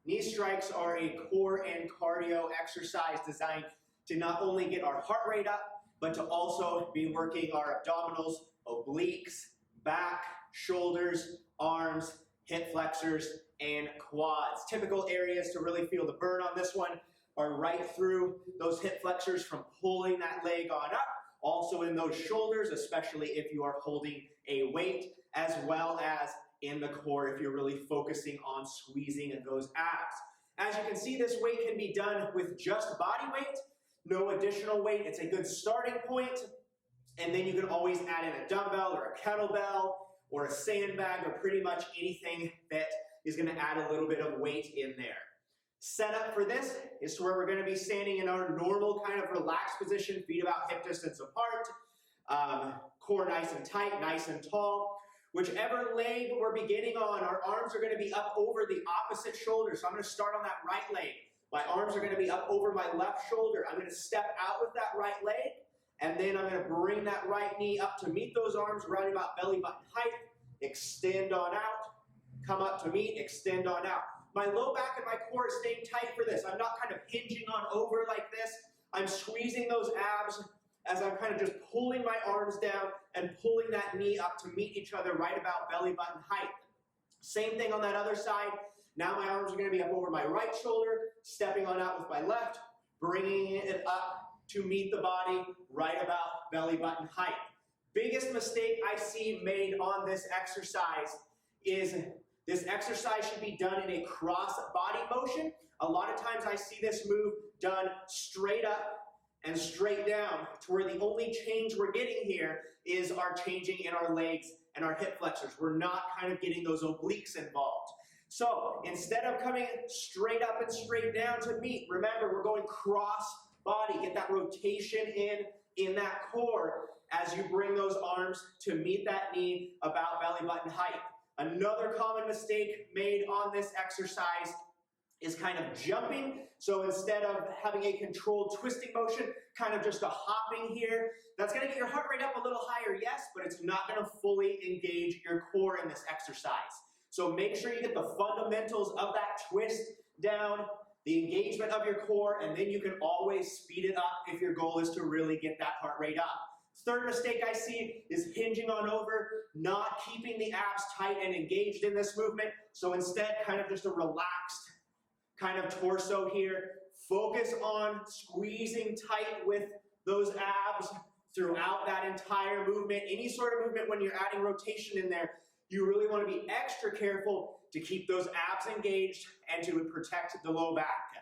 Knee strikes are a core and cardio exercise designed to not only get our heart rate up, but to also be working our abdominals, obliques, back, shoulders, arms, hip flexors, and quads. Typical areas to really feel the burn on this one are right through those hip flexors from pulling that leg on up, also in those shoulders, especially if you are holding a weight, as well as in the core if you're really focusing on squeezing those abs. As you can see, this weight can be done with just body weight, no additional weight. It's a good starting point, and then you can always add in a dumbbell or a kettlebell or a sandbag or pretty much anything that is going to add a little bit of weight in there. Setup for this is to where we're going to be standing in our normal kind of relaxed position, feet about hip distance apart, core nice and tight, nice and tall. Whichever leg we're beginning on, our arms are going to be up over the opposite shoulder. So I'm going to start on that right leg. My arms are going to be up over my left shoulder. I'm going to step out with that right leg, and then I'm going to bring that right knee up to meet those arms right about belly button height. Extend on out. Come up to meet, extend on out. My low back and my core is staying tight for this. I'm not kind of hinging on over like this. I'm squeezing those abs as I'm kind of just pulling my arms down and pulling that knee up to meet each other right about belly button height. Same thing on that other side. Now my arms are going to be up over my right shoulder, stepping on out with my left, bringing it up to meet the body right about belly button height. Biggest mistake I see made on this exercise is this exercise should be done in a cross body motion. A lot of times I see this move done straight up and straight down, to where the only change we're getting here is our changing in our legs and our hip flexors. We're not kind of getting those obliques involved. So instead of coming straight up and straight down to meet, remember we're going cross body. Get that rotation in that core as you bring those arms to meet that knee about belly button height. Another common mistake made on this exercise is kind of jumping. So instead of having a controlled twisting motion, kind of just a hopping here, that's going to get your heart rate up a little higher, yes, but it's not going to fully engage your core in this exercise. So make sure you get the fundamentals of that twist down, the engagement of your core, and then you can always speed it up if your goal is to really get that heart rate up. Third mistake I see is hinging on over, not keeping the abs tight and engaged in this movement. So instead, kind of just a relaxed kind of torso here. Focus on squeezing tight with those abs throughout that entire movement. Any sort of movement when you're adding rotation in there, you really want to be extra careful to keep those abs engaged and to protect the low back.